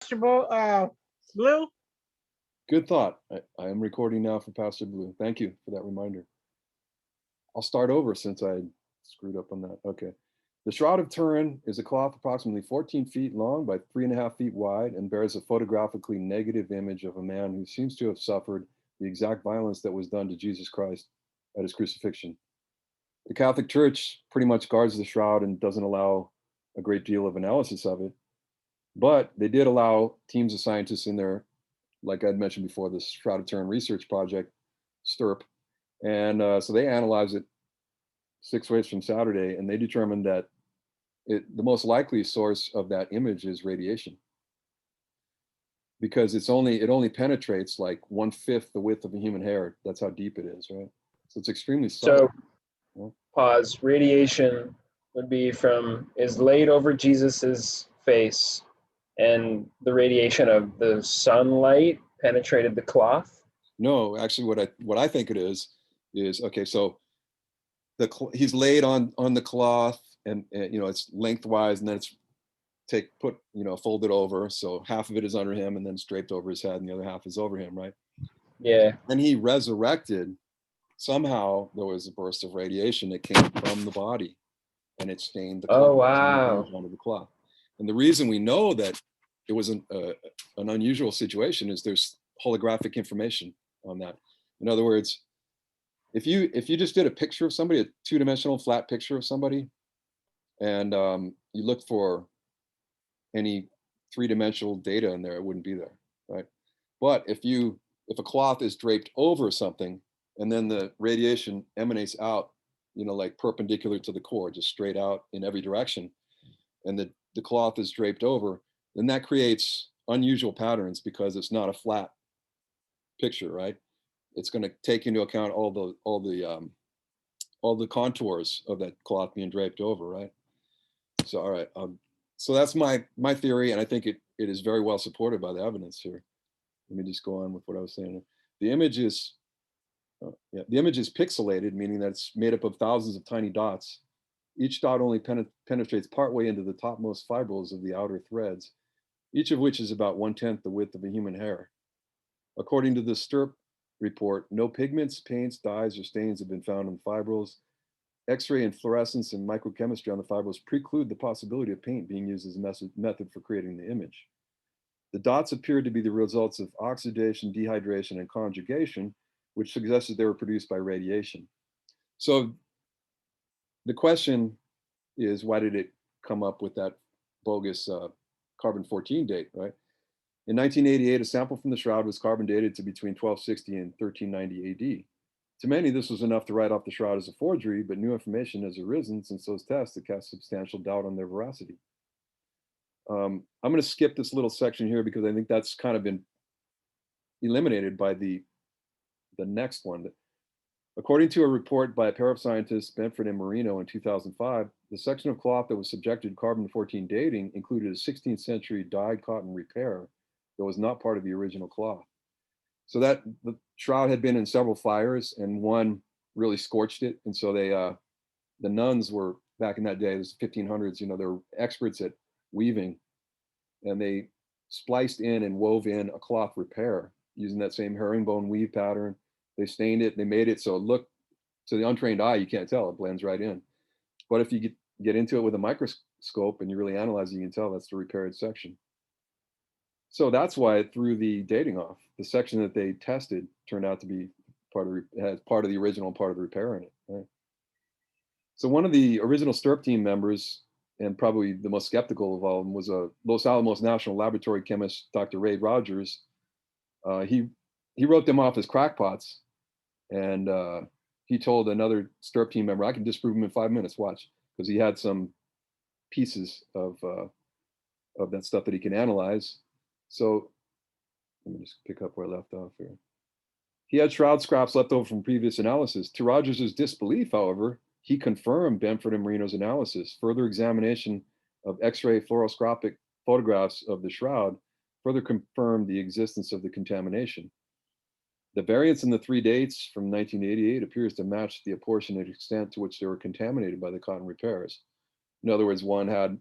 Pastor Blue? Good thought. I am recording now for Pastor Blue. Thank you for that reminder. I'll start over since I screwed up on that. Okay. The Shroud of Turin is a cloth approximately 14 feet long by 3.5 feet wide and bears a photographically negative image of a man who seems to have suffered the exact violence that was done to Jesus Christ at his crucifixion. The Catholic Church pretty much guards the shroud and doesn't allow a great deal of analysis of it, but they did allow teams of scientists in there, like I'd mentioned before, this Shroud of Turin research project, STIRP, and so they analyzed it 6 ways from Saturday, and they determined that the most likely source of that image is radiation, because it only penetrates like 1/5 the width of a human hair. That's how deep it is, right? So it's extremely subtle. So, pause. Radiation would be is laid over Jesus's face, and the radiation of the sunlight penetrated the cloth. No, actually, what I think it is okay. So he's laid on the cloth, and it's lengthwise, and then it's folded over, so half of it is under him and then it's draped over his head and the other half is over him, right? Yeah. And he resurrected. Somehow there was a burst of radiation that came from the body and it stained the cloth. Oh, wow. Onto the cloth. And the reason we know that it was an unusual situation is there's holographic information on that. In other words, if you just did a picture of somebody, a two-dimensional flat picture of somebody, and you looked for any three-dimensional data in there, it wouldn't be there, right? But if a cloth is draped over something and then the radiation emanates out, like perpendicular to the core, just straight out in every direction, and the cloth is draped over, then that creates unusual patterns because it's not a flat picture, right? It's going to take into account all the contours of that cloth being draped over, right? So, all right. So that's my theory, and I think it is very well supported by the evidence here. Let me just go on with what I was saying. The image is pixelated, meaning that it's made up of thousands of tiny dots. Each dot only penetrates partway into the topmost fibrils of the outer threads, each of which is about 1/10 the width of a human hair. According to the STIRP report, no pigments, paints, dyes, or stains have been found on the fibrils. X-ray and fluorescence and microchemistry on the fibrils preclude the possibility of paint being used as a method for creating the image. The dots appeared to be the results of oxidation, dehydration, and conjugation, which suggested they were produced by radiation. So the question is, why did it come up with that bogus carbon-14 date, right? In 1988, a sample from the shroud was carbon dated to between 1260 and 1390 AD. To many, this was enough to write off the shroud as a forgery, but new information has arisen since those tests that cast substantial doubt on their veracity. I'm going to skip this little section here because I think that's kind of been eliminated by the next one. According to a report by a pair of scientists, Benford and Marino, in 2005, the section of cloth that was subjected to carbon-14 dating included a 16th century dyed cotton repair that was not part of the original cloth. So that the shroud had been in several fires, and one really scorched it. And so the nuns were, back in that day, it was 1500s, they were experts at weaving, and they spliced in and wove in a cloth repair using that same herringbone weave pattern. They stained it, they made it so it looked, to the untrained eye, you can't tell, it blends right in. But if you get into it with a microscope and you really analyze it, you can tell that's the repaired section. So that's why it threw the dating off. The section that they tested turned out to be part of the original, part of the repair in it. Right? So one of the original STIRP team members, and probably the most skeptical of all of them, was a Los Alamos National Laboratory chemist, Dr. Ray Rogers. He wrote them off as crackpots, and he told another STIRP team member, "I can disprove them in 5 minutes. Watch," because he had some pieces of that stuff that he can analyze. So let me just pick up where I left off here. He had shroud scraps left over from previous analysis. To Rogers's disbelief, however, he confirmed Benford and Marino's analysis. Further examination of X-ray fluoroscopic photographs of the shroud further confirmed the existence of the contamination. The variance in the 3 dates from 1988 appears to match the apportionate extent to which they were contaminated by the cotton repairs. In other words, one had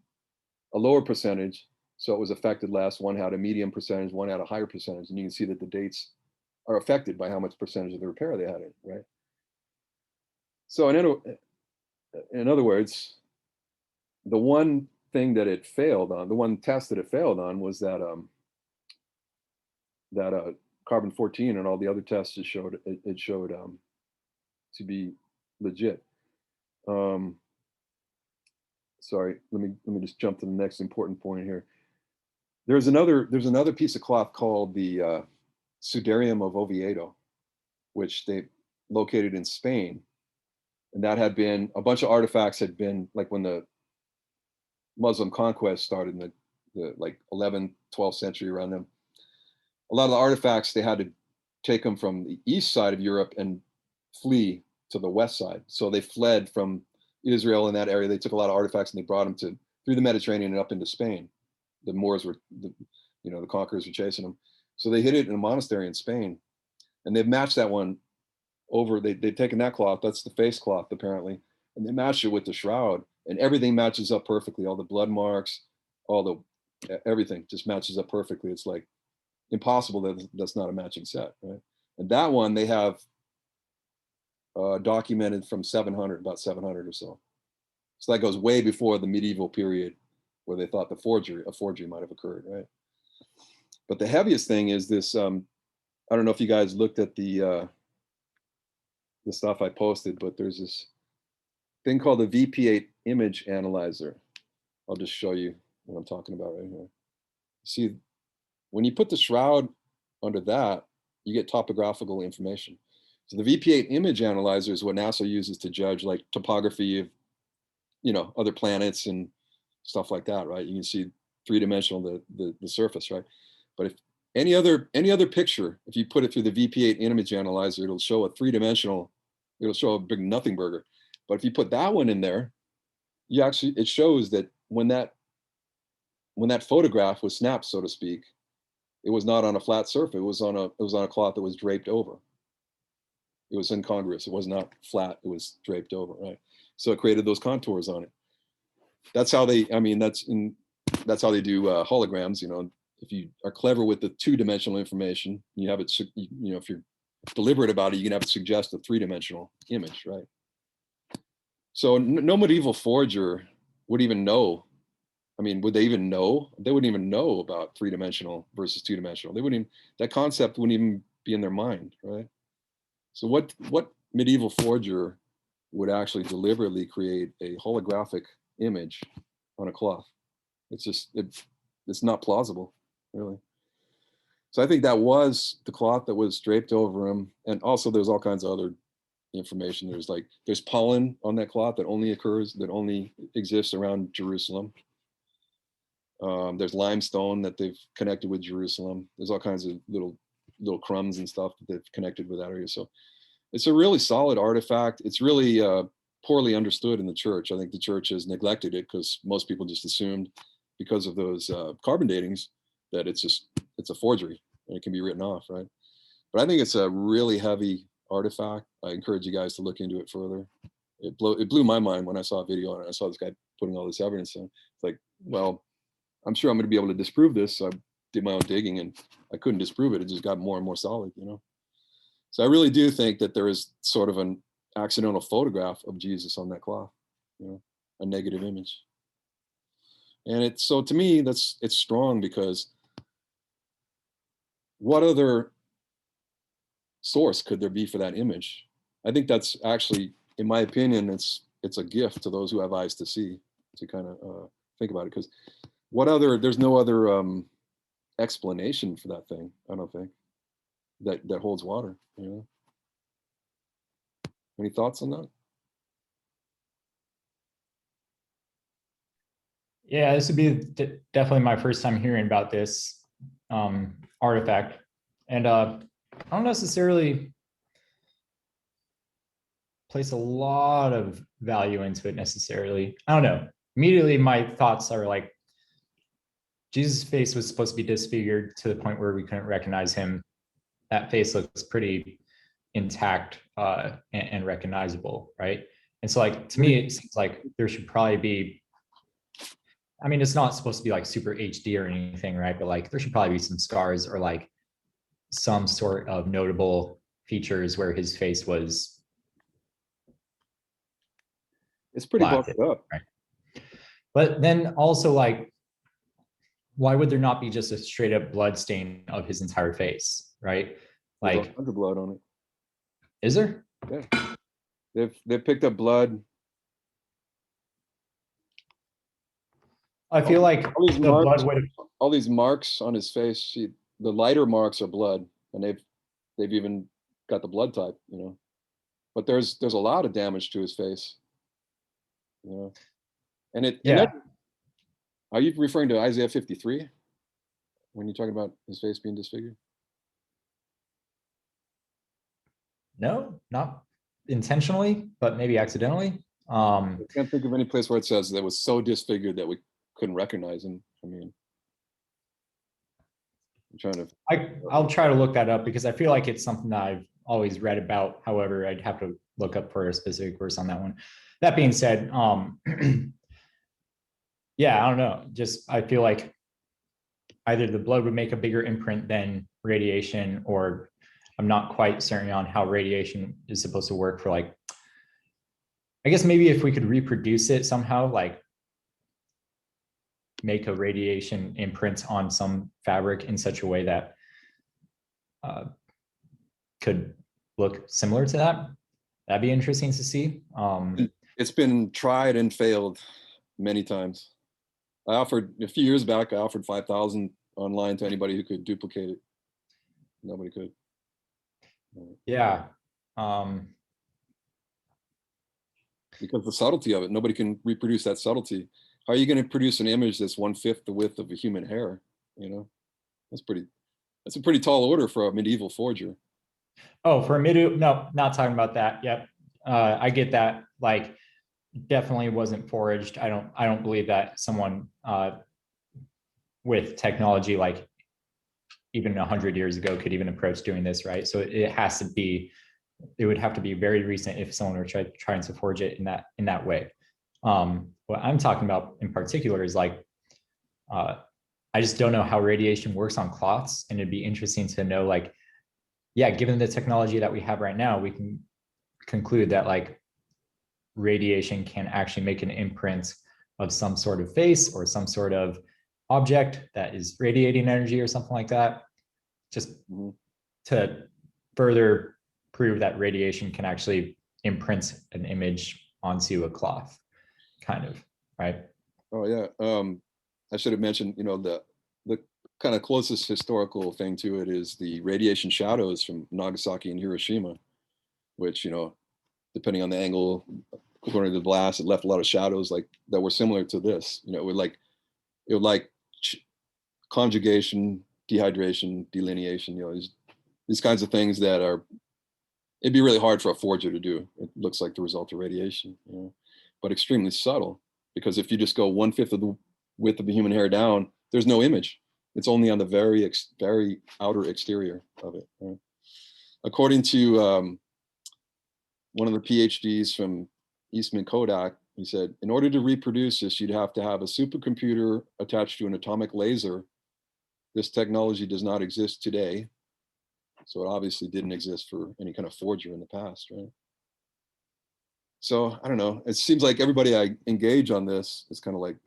a lower percentage So it was affected less. One had a medium percentage, one had a higher percentage. And you can see that the dates are affected by how much percentage of the repair they had in, right? So in other words, the one thing that it failed on, the one test that it failed on was that carbon 14, and all the other tests it showed to be legit. Sorry, let me just jump to the next important point here. There's another piece of cloth called the Sudarium of Oviedo, which they located in Spain, and that had been, a bunch of artifacts had been, like when the Muslim conquest started in the like 11th, 12th century, around them. A lot of the artifacts, they had to take them from the east side of Europe and flee to the west side. So they fled from Israel in that area. They took a lot of artifacts and they brought them through the Mediterranean and up into Spain. The Moors were, the conquerors were chasing them. So they hid it in a monastery in Spain, and they've matched that one over. They've taken that cloth, that's the face cloth apparently, and they matched it with the shroud, and everything matches up perfectly. All the blood marks, everything just matches up perfectly. It's like impossible that that's not a matching set, right? And that one they have documented from 700, about 700 or so. So that goes way before the medieval period where they thought a forgery might have occurred, right? But the heaviest thing is this. I don't know if you guys looked at the stuff I posted, but there's this thing called the VP8 image analyzer. I'll just show you what I'm talking about right here. See, when you put the shroud under that, you get topographical information. So the VP8 image analyzer is what NASA uses to judge like topography of, other planets and stuff like that, right? You can see three-dimensional the surface, right? But if any other picture, if you put it through the VP8 image analyzer, it'll show a three-dimensional, it'll show a big nothing burger. But if you put that one in there, it shows that when that photograph was snapped, so to speak, it was not on a flat surface. It was on a cloth that was draped over. It was incongruous. It was not flat. It was draped over, right? So it created those contours on it. That's how they. That's how they do holograms. If you are clever with the two-dimensional information, you have it. If you're deliberate about it, you can have it suggest a three-dimensional image, right? So no medieval forger would even know. Would they even know? They wouldn't even know about three-dimensional versus two-dimensional. They wouldn't even, that concept wouldn't even be in their mind, right? So what medieval forger would actually deliberately create a holographic image on a cloth? It's not plausible, really. So I think that was the cloth that was draped over him. And also there's all kinds of other information. There's pollen on that cloth that only exists around Jerusalem. There's limestone that they've connected with Jerusalem. There's all kinds of little crumbs and stuff that they've connected with that area. So it's a really solid artifact. It's really poorly understood in the church. I think the church has neglected it because most people just assumed, because of those carbon datings, that it's a forgery and it can be written off, right? But I think it's a really heavy artifact. I encourage you guys to look into it further. It blew my mind when I saw a video on it. I saw this guy putting all this evidence in. It's like, well, I'm sure I'm going to be able to disprove this. So I did my own digging and I couldn't disprove it. It just got more and more solid, So I really do think that there is sort of an accidental photograph of Jesus on that cloth, a negative image. And so to me, it's strong, because what other source could there be for that image? I think that's actually, in my opinion, it's a gift to those who have eyes to see, to kind of think about it, because there's no other explanation for that thing, I don't think, that holds water. Any thoughts on that? Yeah, this would be definitely my first time hearing about this artifact, and I don't necessarily place a lot of value into it necessarily. I don't know. Immediately, my thoughts are like, Jesus' face was supposed to be disfigured to the point where we couldn't recognize him. That face looks pretty intact and recognizable, right? And so, like, to me, it seems like there should probably be, I mean, it's not supposed to be like super HD or anything, right? But like there should probably be some scars or like some sort of notable features where his face was It's pretty black. buffed up. Right. But then also like, why would there not be just a straight up blood stain of his entire face, right? There's Like, tons of blood on it. is there? Yeah. They've picked up blood. I feel like all these the marks, blood would have, all these marks on his face, the lighter marks are blood, and they've even got the blood type, you know. But there's a lot of damage to his face, you know. And yeah. Are you referring to Isaiah 53 when you're talking about his face being disfigured? No, not intentionally, but maybe accidentally. I can't think of any place where it says that was so disfigured that we couldn't recognize him. I mean, I'm trying to. I'll try to look that up because I feel like it's something that I've always read about. However, I'd have to look up for a specific verse on that one. That being said, yeah, I don't know. Just I feel like either the blood would make a bigger imprint than radiation, or I'm not quite certain on how radiation is supposed to work for like, I guess maybe if we could reproduce it somehow, like make a radiation imprint on some fabric in such a way that could look similar to that. That'd be interesting to see. It's been tried and failed many times. A few years back, I offered 5,000 online to anybody who could duplicate it. Nobody could. Yeah. Because the subtlety of it, nobody can reproduce that subtlety. How are you going to produce an image that's 1/5 the width of a human hair? You know, that's a pretty tall order for a medieval forger. Oh, for a medieval, no, not talking about that. Yep. I get that. Like, definitely wasn't foraged. I don't believe that someone with technology like even 100 years ago could even approach doing this, right? So it has to be, it would have to be very recent if someone were trying to forge it in that way. What I'm talking about in particular is like, I just don't know how radiation works on cloths, and it'd be interesting to know, like, yeah, given the technology that we have right now, we can conclude that like radiation can actually make an imprint of some sort of face or some sort of object that is radiating energy or something like that, just to further prove that radiation can actually imprint an image onto a cloth, kind of, right? Oh yeah. I should have mentioned, you know, the kind of closest historical thing to it is the radiation shadows from Nagasaki and Hiroshima, which, you know, depending on the angle, according to the blast, it left a lot of shadows like that were similar to this. You know, it would like conjugation, dehydration, delineation. You know, these kinds of things that are. It'd be really hard for a forger to do. It looks like the result of radiation, you know, but extremely subtle, because if you just go 1/5 of the width of the human hair down, there's no image. It's only on the very outer exterior of it. Right? According to one of the PhDs from Eastman Kodak, he said, in order to reproduce this, you'd have to have a supercomputer attached to an atomic laser. This technology does not exist today. So it obviously didn't exist for any kind of forger in the past, right? So I don't know. It seems like everybody I engage on this is kind of like,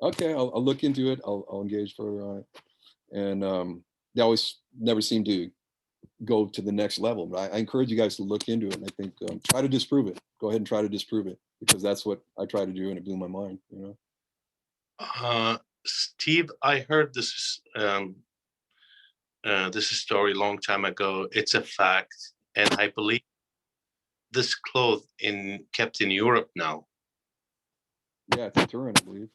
okay, I'll look into it. I'll engage further on it. And they always never seem to go to the next level. But I encourage you guys to look into it. And I think try to disprove it. Go ahead and try to disprove it, because that's what I try to do, and it blew my mind, you know? Steve, I heard this story a long time ago. It's a fact, and I believe this cloth kept in Europe now. Yeah, it's in Turin, I believe.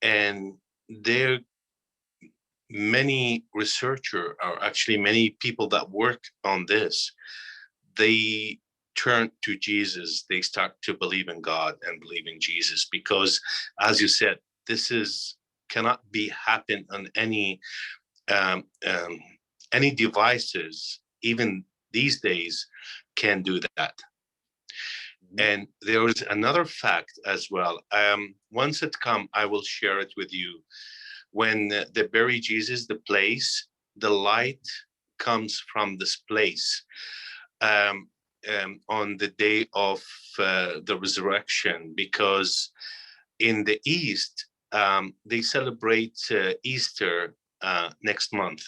And there many researchers, or actually many people that work on this, they turn to Jesus. They start to believe in God and believe in Jesus, because, as you said, this cannot be happen on any devices, even these days, can do that. And there is another fact as well. Once it come, I will share it with you. When they bury Jesus, the light comes from this place on the day of the resurrection, because in the East, they celebrate Easter next month.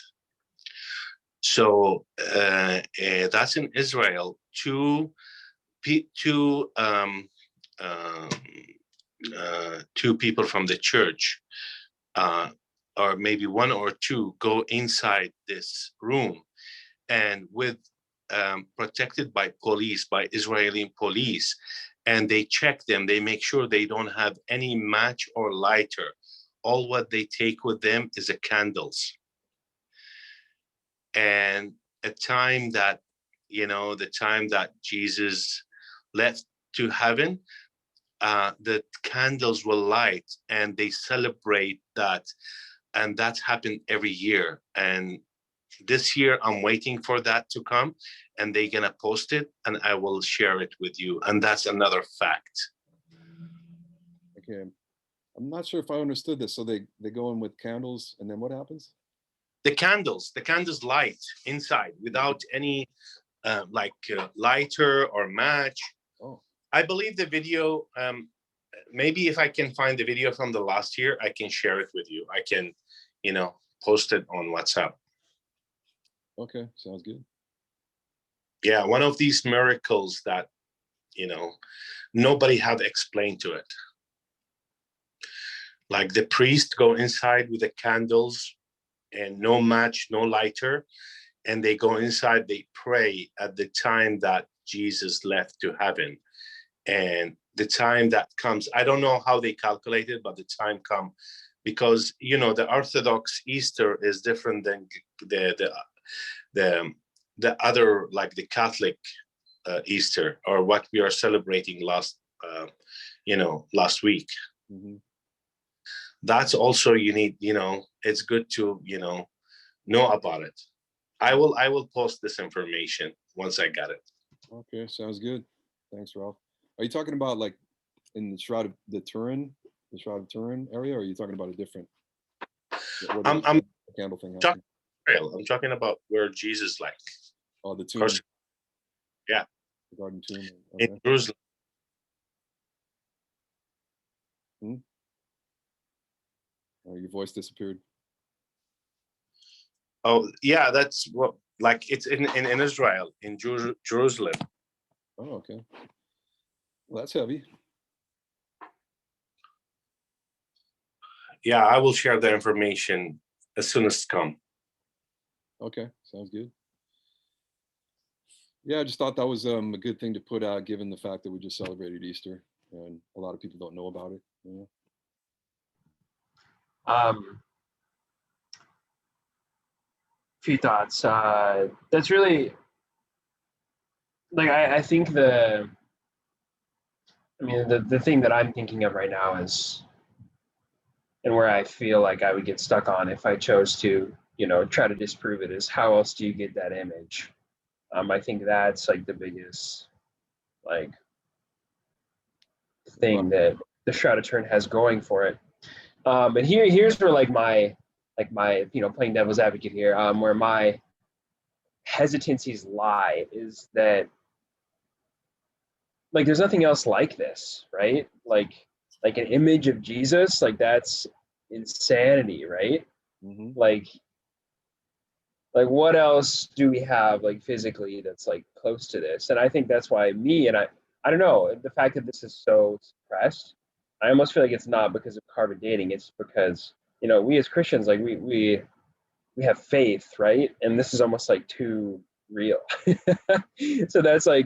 So that's in Israel. Two people from the church, or maybe one or two, go inside this room, and with protected by police, by Israeli police, and they check them. They make sure they don't have any match or lighter. All what they take with them is a candles. And a time that, the time that Jesus left to heaven, the candles will light, and they celebrate that. And that's happened every year. And this year I'm waiting for that to come, and they're gonna post it, and I will share it with you. And that's another fact. Okay. I'm not sure if I understood this. So they go in with candles, and then what happens? The candles light inside without any lighter or match. Oh. I believe the video, maybe if I can find the video from the last year, I can share it with you. I can, post it on WhatsApp. Okay, sounds good. Yeah, one of these miracles that, nobody have explained to it. Like the priest go inside with the candles and no match, no lighter, and they go inside, they pray at the time that Jesus left to heaven. And the time that comes, I don't know how they calculate it, but the time come, because the Orthodox Easter is different than the other, like the Catholic Easter, or what we are celebrating last week. Mm-hmm. That's also, you need, it's good to know about it. I will post this information once I got it. Okay, sounds good. Thanks, Ralph. Are you talking about like in the Shroud of Turin area, or are you talking about a different? I'm candle thing. I'm talking about where Jesus, Oh, the tomb. Yeah. The garden tomb. Okay. In Jerusalem. Oh, your voice disappeared. Oh yeah, that's what, it's in Israel, in Jerusalem. Oh, okay. Well, that's heavy. Yeah, I will share the information as soon as it come. Okay, sounds good. Yeah, I just thought that was a good thing to put out, given the fact that we just celebrated Easter, and a lot of people don't know about it. Few thoughts. That's really, I think the thing that I'm thinking of right now is, and where I feel like I would get stuck on if I chose to, try to disprove it, is how else do you get that image? I think that's the biggest thing that the Shroud of Turin has going for it. And here's where my playing devil's advocate here, where my hesitancies lie, is that there's nothing else like this, right? Like an image of Jesus, that's insanity, right? Mm-hmm. What else do we have physically that's close to this? And I think that's why I don't know, the fact that this is so suppressed, I almost feel like it's not because of carbon dating, it's because we as Christians, we have faith, right? And this is almost too real. So that's why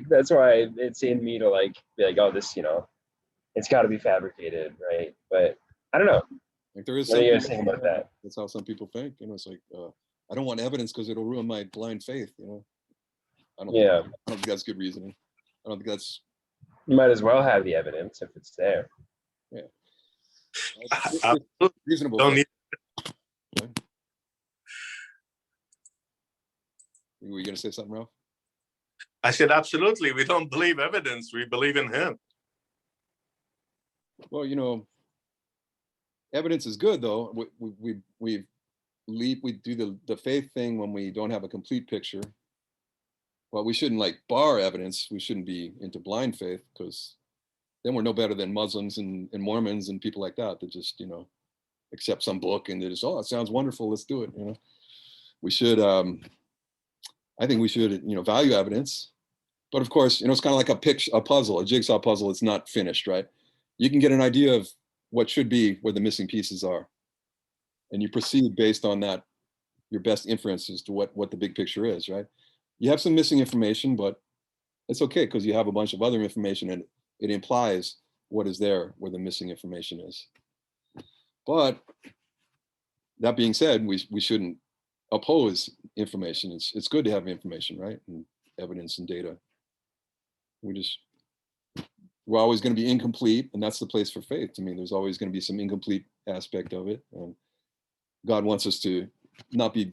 it's in me to be oh, this, it's got to be fabricated, right? But I don't know. There is what do you guys think about that? That's how some people think. It's I don't want evidence because it'll ruin my blind faith. I don't think that's good reasoning. I don't think that's. You might as well have the evidence if it's there. Yeah. It's reasonable. Don't need. Were you going to say something, Ralph? I said, absolutely. We don't believe evidence. We believe in him. Well, you know, evidence is good though. We do the faith thing when we don't have a complete picture. Well, we shouldn't like bar evidence. We shouldn't be into blind faith, because then we're no better than Muslims and Mormons and people like that just, you know, accept some book and they just, oh, it sounds wonderful, let's do it. You know, we should, I think we should, you know, value evidence. But of course, you know, it's kind of like a puzzle, a jigsaw puzzle. It's not finished, right? You can get an idea of what should be, where the missing pieces are, and you proceed based on that, your best inference as to what the big picture is, right? You have some missing information, but it's okay, because you have a bunch of other information and it implies what is there where the missing information is. But that being said, we shouldn't oppose information. It's good to have information, right? And evidence and data. We're always going to be incomplete, and that's the place for faith. To me, there's always going to be some incomplete aspect of it. And God wants us to not be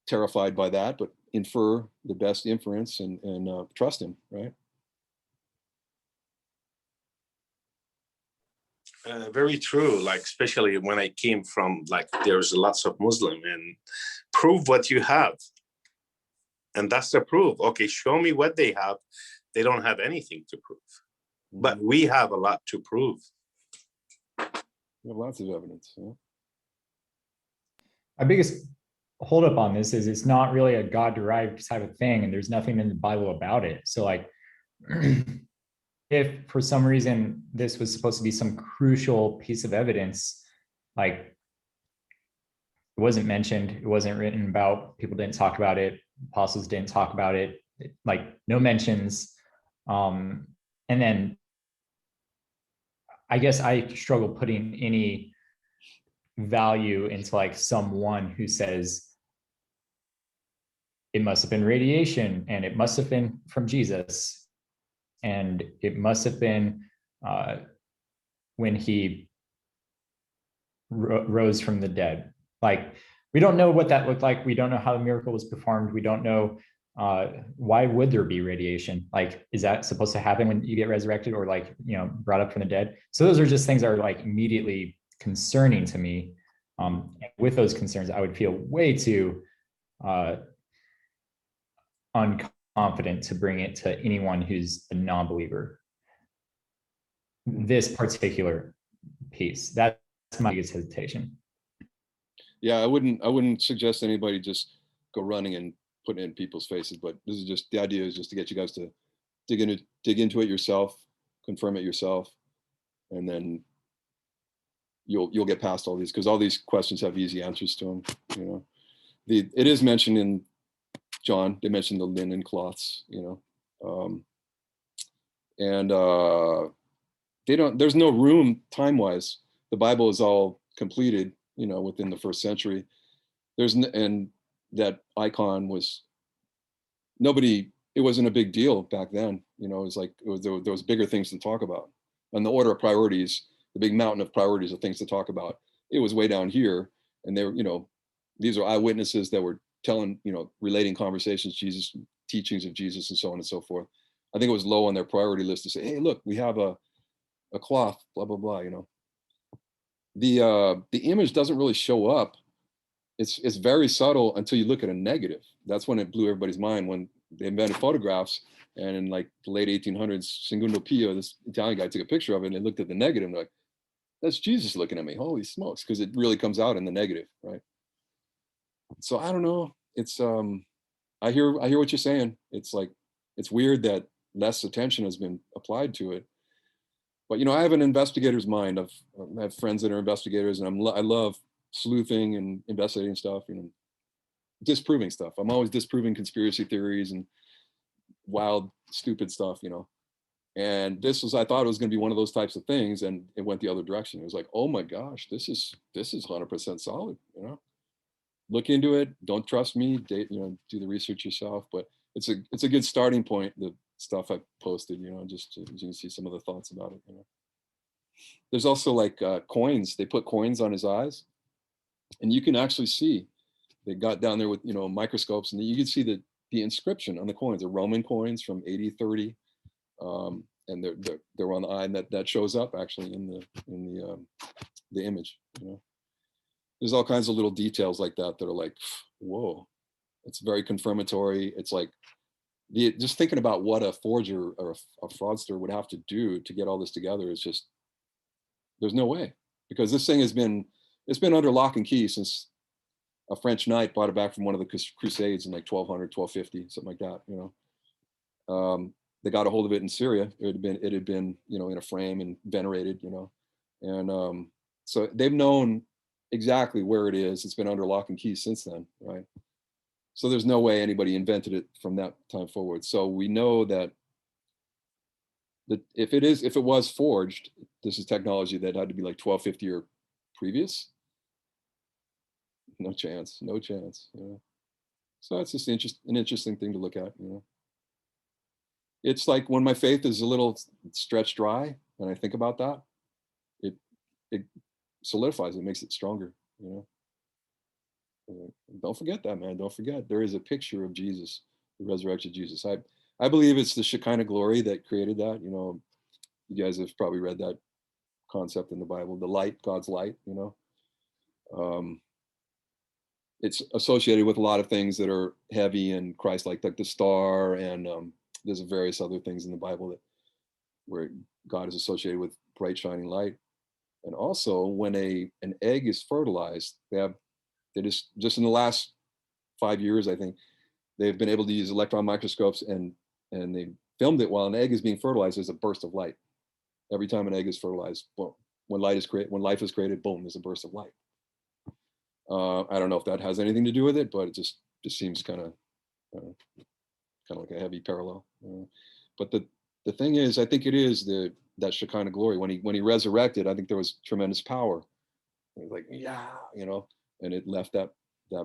terrified by that, but infer the best inference and trust him, right? Very true. Like, especially when I came from, like, there's lots of Muslim, and prove what you have. And that's the proof. Okay, show me what they have. They don't have anything to prove. But we have a lot to prove. We have lots of evidence. Yeah? My biggest holdup on this is it's not really a God-derived type of thing, and there's nothing in the Bible about it. So like, if for some reason this was supposed to be some crucial piece of evidence, like it wasn't mentioned, it wasn't written about, people didn't talk about it, apostles didn't talk about it, like no mentions. And then I guess I struggle putting any value into like someone who says it must have been radiation and it must have been from Jesus and it must have been when he rose from the dead. Like, we don't know what that looked like. We don't know how the miracle was performed. We don't know why would there be radiation? Like, is that supposed to happen when you get resurrected or like, you know, brought up from the dead? So those are just things that are like immediately concerning to me. With those concerns, I would feel way too unconfident to bring it to anyone who's a non-believer. This particular piece, that's my biggest hesitation. Yeah, I wouldn't suggest anybody just go running and put it in people's faces, but this is just, the idea is just to get you guys to dig into it yourself, confirm it yourself, and then you'll get past all these, because all these questions have easy answers to them. You know, it is mentioned in John, they mentioned the linen cloths, you know, and there's no room time-wise. The Bible is all completed, you know, within the first century. And that icon was, it wasn't a big deal back then. You know, it was like, there was bigger things to talk about. On the order of priorities, the big mountain of priorities of things to talk about, it was way down here. And they were, you know, these are eyewitnesses that were telling, you know, relating conversations, Jesus, teachings of Jesus, and so on and so forth. I think it was low on their priority list to say, hey, look, we have a cloth, blah, blah, blah, you know. The image doesn't really show up. It's very subtle until you look at a negative. That's when it blew everybody's mind, when they invented photographs. And in like the late 1800s, Segundo Pio, this Italian guy, took a picture of it and they looked at the negative and they're like, that's Jesus looking at me, holy smokes, because it really comes out in the negative, right? So I don't know. It's I hear what you're saying. It's like, it's weird that less attention has been applied to it. But you know, I have an investigator's mind. I have friends that are investigators, and I love sleuthing and investigating stuff, you know, disproving stuff. I'm always disproving conspiracy theories and wild, stupid stuff, you know. And I thought it was going to be one of those types of things, and it went the other direction. It was like, oh my gosh, this is 100% solid, you know. Look into it. Don't trust me. You know, do the research yourself. But it's a good starting point. The stuff I posted, you know, just you can see some of the thoughts about it. You know, there's also like coins. They put coins on his eyes, and you can actually see. They got down there with, you know, microscopes, and you can see the inscription on the coins, the Roman coins from AD 30, and they're on the eye, and that shows up actually in the image. You know, there's all kinds of little details like that that are like, whoa, it's very confirmatory. It's like just thinking about what a forger or a fraudster would have to do to get all this together is just, there's no way, because this thing it's been under lock and key since a French knight brought it back from one of the Crusades in like 1200, 1250, something like that. You know, they got a hold of it in Syria. It had been, you know, in a frame and venerated, you know, and so they've known exactly where it is. It's been under lock and key since then, right? So there's no way anybody invented it from that time forward. So we know that if it was forged, this is technology that had to be like 1250 or previous. No chance, no chance. You know? So it's just an interesting thing to look at. You know, it's like when my faith is a little stretched dry, and I think about that, it solidifies it, makes it stronger. You know. Don't forget that, man. Don't forget, there is a picture of Jesus, the resurrected Jesus. I believe it's the Shekinah glory that created that. You know, you guys have probably read that concept in the Bible, the light, God's light. You know, it's associated with a lot of things that are heavy and Christ-like the star, and there's various other things in the Bible where God is associated with bright, shining light. And also, when an egg is fertilized, they just in the last 5 years, I think, they've been able to use electron microscopes, and they filmed it while an egg is being fertilized. There's a burst of light every time an egg is fertilized. Boom. When life is created, boom, there's a burst of light. I don't know if that has anything to do with it, but it just seems kind of like a heavy parallel. But the thing is, I think it is that Shekinah glory. When he resurrected, I think there was tremendous power. It was like, yeah, you know. And it left that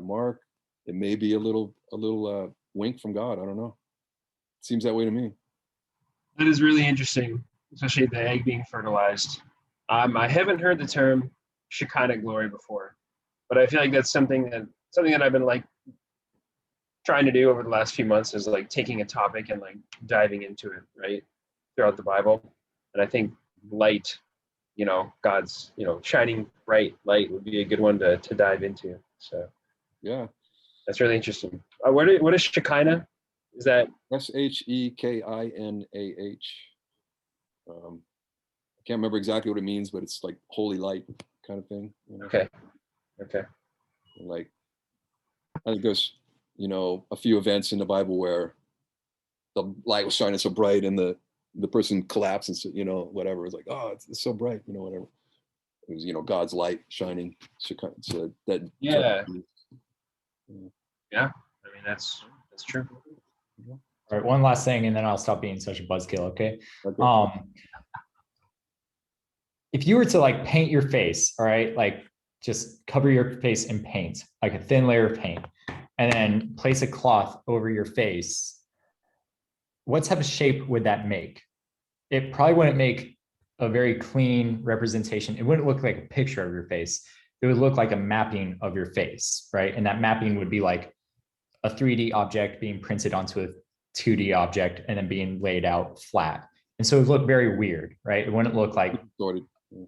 mark. It may be a little wink from God. I don't know. It seems that way to me. That is really interesting, especially the egg being fertilized. I haven't heard the term Shekinah glory before, but I feel like that's something that I've been like trying to do over the last few months, is like taking a topic and like diving into it, right, throughout the Bible. And I think light, you know, God's, you know, shining bright light would be a good one to dive into. So yeah, that's really interesting. What is Shekinah? Is that Shekinah? I can't remember exactly what it means, but it's like holy light kind of thing. You know? okay? Like, I think there's, you know, a few events in the Bible where the light was shining so bright and the person collapsed, and so, you know, whatever. It's like, oh, it's so bright, you know, whatever. It was, you know, God's light shining. So that Yeah. I mean, that's true. All right, one last thing, and then I'll stop being such a buzzkill. Okay. If you were to like paint your face, all right, like just cover your face in paint, like a thin layer of paint, and then place a cloth over your face, what type of shape would that make? It probably wouldn't make a very clean representation. It wouldn't look like a picture of your face. It would look like a mapping of your face, right? And that mapping would be like a 3D object being printed onto a 2D object and then being laid out flat. And so it would look very weird, right? It wouldn't look like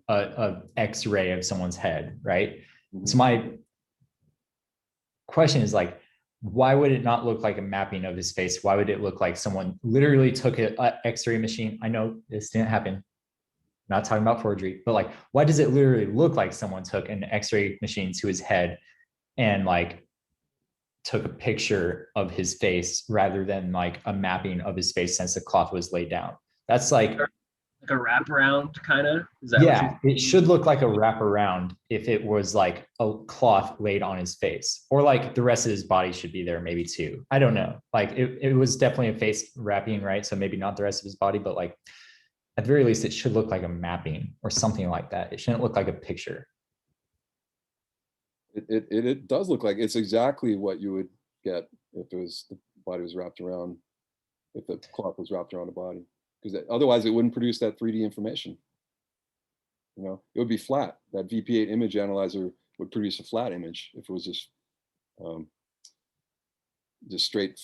a X-ray of someone's head, right? Mm-hmm. So my question is like, why would it not look like a mapping of his face? Why would it look like someone literally took an X-ray machine? I know this didn't happen. Not talking about forgery, but like, why does it literally look like someone took an X-ray machine to his head and like took a picture of his face rather than like a mapping of his face since the cloth was laid down? That's like a wraparound kind of? Yeah, it should look like a wraparound if it was like a cloth laid on his face, or like the rest of his body should be there maybe too. I don't know. Like it was definitely a face wrapping, right? So maybe not the rest of his body, but like at the very least, it should look like a mapping or something like that. It shouldn't look like a picture. It does look like it's exactly what you would get if the body was wrapped around, if the cloth was wrapped around the body, because otherwise it wouldn't produce that 3D information. You know, it would be flat. That VP8 image analyzer would produce a flat image if it was just straight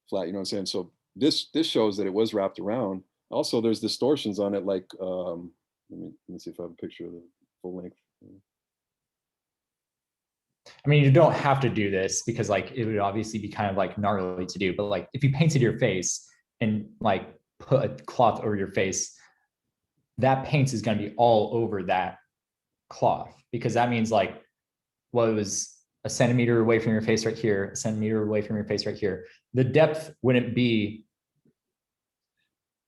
flat. You know what I'm saying? So this shows that it was wrapped around. Also, there's distortions on it. Like, let me see if I have a picture of the full length. I mean, you don't have to do this because like it would obviously be kind of like gnarly to do, but like if you painted your face and like put a cloth over your face, that paint is going to be all over that cloth, because that means like, well, it was a centimeter away from your face right here, a centimeter away from your face right here. The depth wouldn't be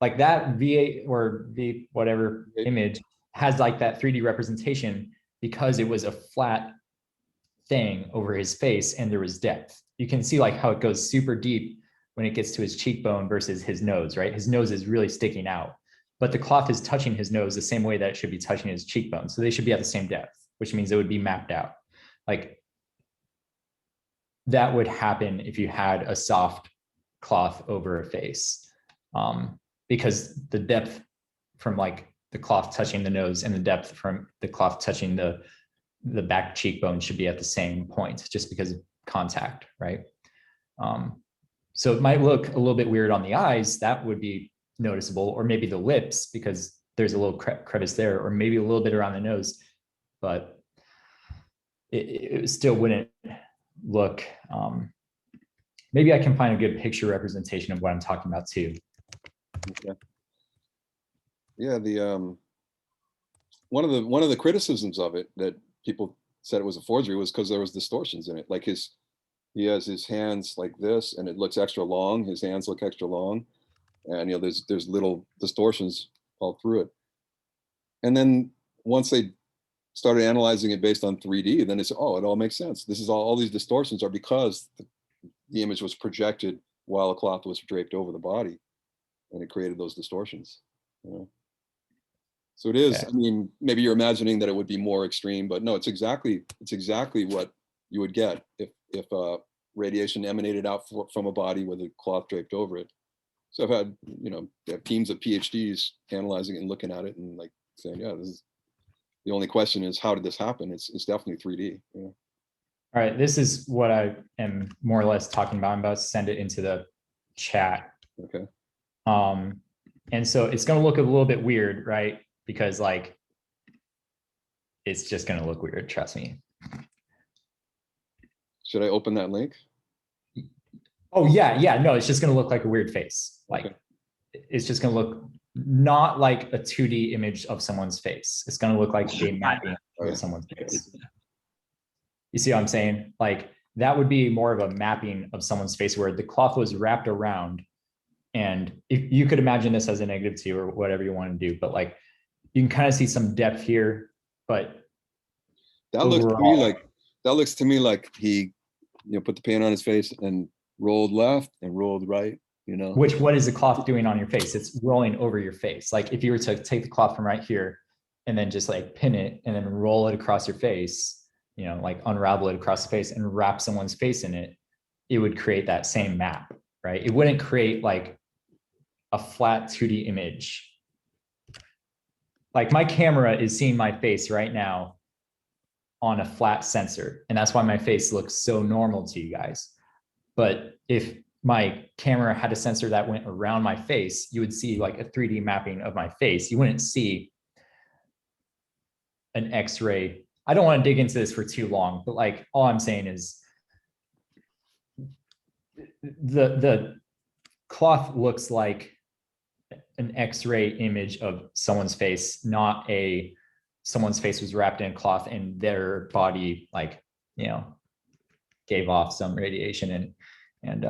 like that. V8 or V whatever image has like that 3D representation because it was a flat thing over his face and there was depth. You can see like how it goes super deep when it gets to his cheekbone versus his nose, right? His nose is really sticking out, but the cloth is touching his nose the same way that it should be touching his cheekbone. So they should be at the same depth, which means it would be mapped out. Like that would happen if you had a soft cloth over a face, because the depth from like the cloth touching the nose and the depth from the cloth touching the back cheekbone should be at the same point, just because of contact, right? So it might look a little bit weird on the eyes. That would be noticeable, or maybe the lips because there's a little crevice there, or maybe a little bit around the nose, but it still wouldn't look. Maybe I can find a good picture representation of what I'm talking about too. Okay. Yeah, the one of the criticisms of it that people said it was a forgery was because there was distortions in it. Like he has his hands like this, and it looks extra long. His hands look extra long, and you know there's little distortions all through it. And then once they started analyzing it based on 3D, then it's, oh, it all makes sense. This is all these distortions are because the image was projected while a cloth was draped over the body, and it created those distortions. You know? So it is. Okay. I mean, maybe you're imagining that it would be more extreme, but no, it's exactly what you would get if radiation emanated out from a body with a cloth draped over it. So I've had, you know, teams of PhDs analyzing it and looking at it and like saying, yeah, this is, the only question is, how did this happen? It's definitely 3D. Yeah. All right, this is what I am more or less talking about. I'm about to send it into the chat. Okay. And so it's going to look a little bit weird, right? Because like, it's just going to look weird. Trust me. Should I open that link? Oh yeah. No, it's just going to look like a weird face. Like, okay. It's just going to look not like a 2D image of someone's face. It's going to look like a mapping of someone's face. You see what I'm saying? Like that would be more of a mapping of someone's face where the cloth was wrapped around. And if you could imagine this as a -2 or whatever you want to do, but like you can kind of see some depth here, but that looks to me like he, you know, put the paint on his face and rolled left and rolled right, you know. What is the cloth doing on your face? It's rolling over your face. Like if you were to take the cloth from right here and then just like pin it and then roll it across your face, you know, like unravel it across the face and wrap someone's face in it, it would create that same map, right? It wouldn't create like a flat 2D image. Like my camera is seeing my face right now on a flat sensor, and that's why my face looks so normal to you guys. But if my camera had a sensor that went around my face, you would see like a 3D mapping of my face. You wouldn't see an X-ray. I don't want to dig into this for too long, but like all I'm saying is the cloth looks like an X-ray image of someone's face, not someone's face was wrapped in cloth and their body, like, you know, gave off some radiation and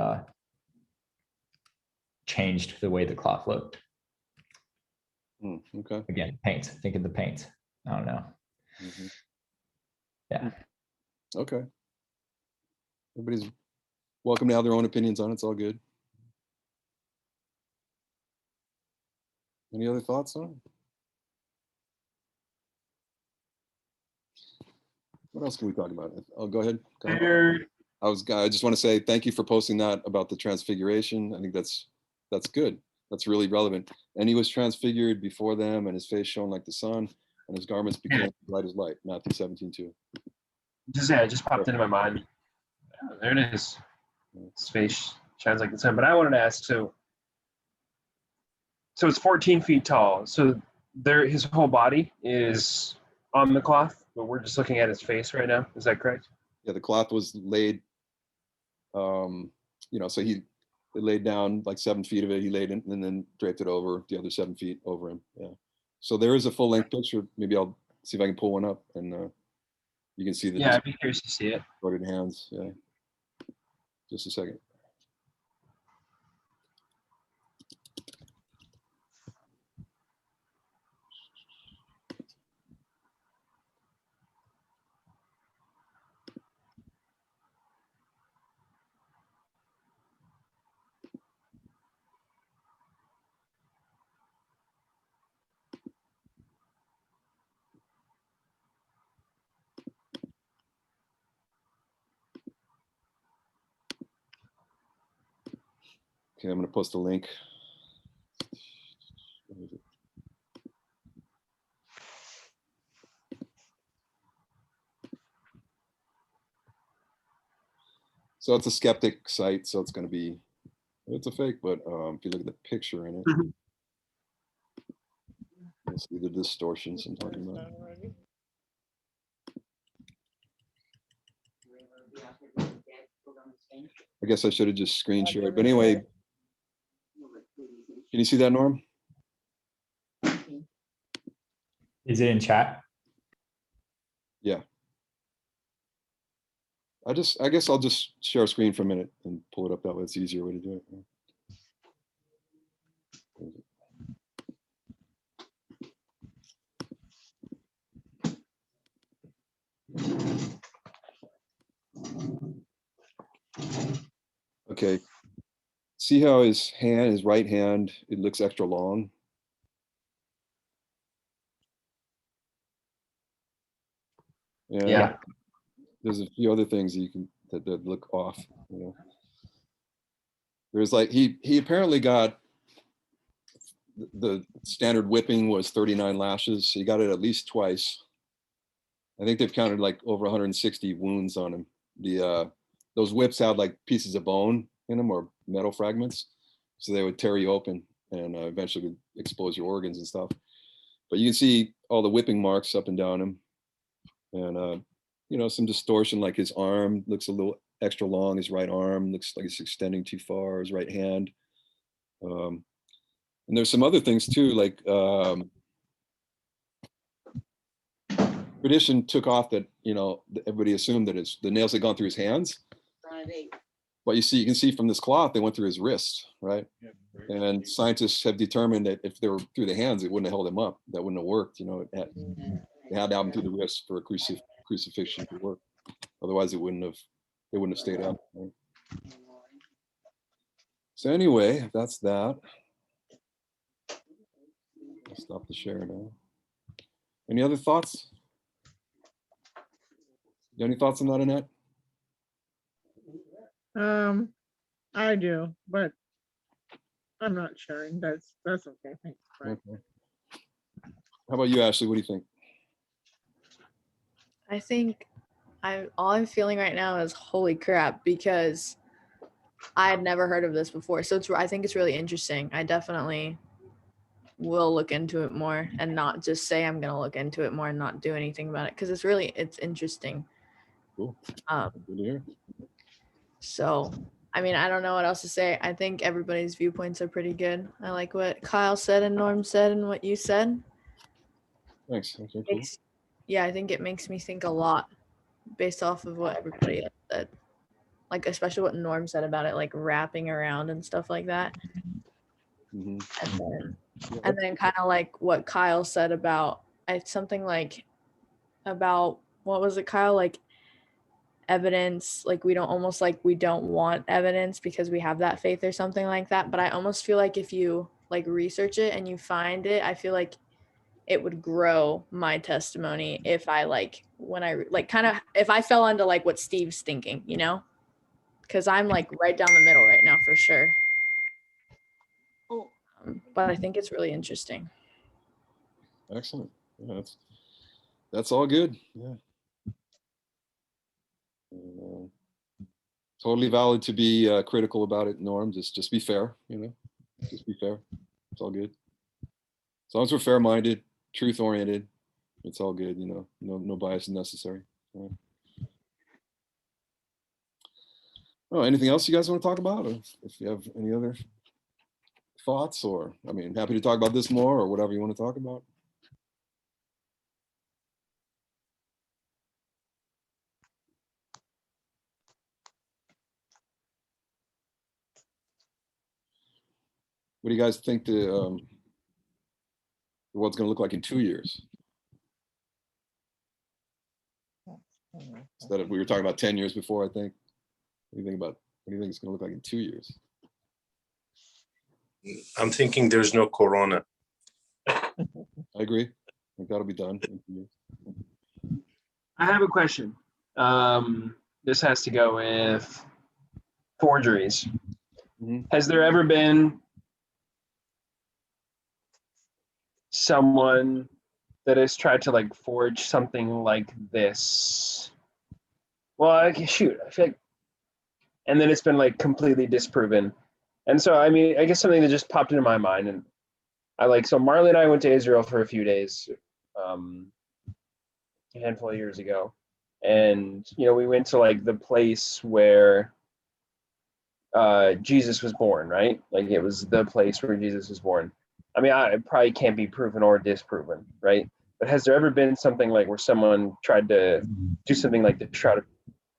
changed the way the cloth looked. Okay. Again, paint. Think of the paint. I don't know. Mm-hmm. Yeah. Okay. Everybody's welcome to have their own opinions on it. It's all good. Any other thoughts on it? What else can we talk about? Oh, go ahead. I just want to say thank you for posting that about the transfiguration. I think that's good. That's really relevant. And he was transfigured before them, and his face shone like the sun, and his garments became light as light. Matthew 17:2. It just popped into my mind. Oh, there it is. His face shines like the sun. But I wanted to ask, so it's 14 feet tall. So his whole body is on the cloth, but we're just looking at his face right now. Is that correct? Yeah, the cloth was laid, so they laid down like 7 feet of it. He laid it and then draped it over the other 7 feet over him. Yeah. So there is a full length picture. Maybe I'll see if I can pull one up and you can see the Yeah, I'd be curious to see it. distorted hands. Yeah. Just a second. Okay, I'm going to post a link. So it's a skeptic site, so it's going to be, it's a fake, but if you look at the picture in it, you'll see the distortions I'm talking about. I guess I should have just screen shared, but anyway, can you see that, Norm? Is it in chat? Yeah. I guess I'll just share a screen for a minute and pull it up that way. It's the easier way to do it. Okay. See how his right hand, it looks extra long. And Yeah. there's a few other things that look off, There's like, he apparently got, the standard whipping was 39 lashes. So he got it at least twice. I think they've counted like over 160 wounds on him. Those whips had like pieces of bone in them or metal fragments. So they would tear you open and eventually would expose your organs and stuff. But you can see all the whipping marks up and down him. And, some distortion, like his arm looks a little extra long. His right arm looks like it's extending too far, his right hand. And there's some other things too, like tradition took off that, everybody assumed that the nails had gone through his hands. But you can see from this cloth, they went through his wrist, right? And scientists have determined that if they were through the hands, it wouldn't have held him up. That wouldn't have worked. It had to happen through the wrist for a crucifixion to work. Otherwise, it wouldn't have stayed up. Right? So anyway, that's that. I'll stop the share now. Any other thoughts? You got any thoughts on that, Annette? I do, but I'm not sharing. That's okay. Thanks. Okay. How about you, Ashley? What do you think? I think all I'm feeling right now is holy crap, because I had never heard of this before. So I think it's really interesting. I definitely will look into it more and not just say I'm gonna look into it more and not do anything about it, because it's interesting. Cool. Good to hear. So I mean, I don't know what else to say. I think everybody's viewpoints are pretty good. I like what Kyle said and Norm said and what you said. Thanks. Okay, cool. Yeah, I think it makes me think a lot based off of what everybody else said. Like, especially what Norm said about it, like wrapping around and stuff like that. Mm-hmm. And then kind of like what Kyle said about something like about, what was it, Kyle? Like evidence, like we don't want evidence because we have that faith or something like that. But I almost feel like if you like research it and you find it, I feel like it would grow my testimony if I if I fell into like what Steve's thinking, because I'm like right down the middle right now for sure. But I think it's really interesting. Excellent. Yeah, that's all good. Yeah. totally valid to be critical about it, Norm. Just be fair, you know. Just be fair. It's all good. As long as we're fair-minded, truth-oriented, it's all good, you know. No bias is necessary. Right. Oh, anything else you guys want to talk about? Or if you have any other thoughts, or I mean, happy to talk about this more or whatever you want to talk about. What do you guys think the world's going to look like in 2 years? Instead of, we were talking about 10 years before, I think. What do you think it's going to look like in 2 years? I'm thinking there's no corona. I agree. I think that'll be done in 2 years. I have a question. This has to go with forgeries. Mhm. Has there ever been someone that has tried to like forge something like this? Well, I feel like, and then it's been like completely disproven. And so, I mean, I guess something that just popped into my mind, and so Marley and I went to Israel for a few days, a handful of years ago. And, you know, we went to like the place where Jesus was born, right? Like it was the place where Jesus was born. I mean, it probably can't be proven or disproven, right? But has there ever been something like where someone tried to do something like the Shroud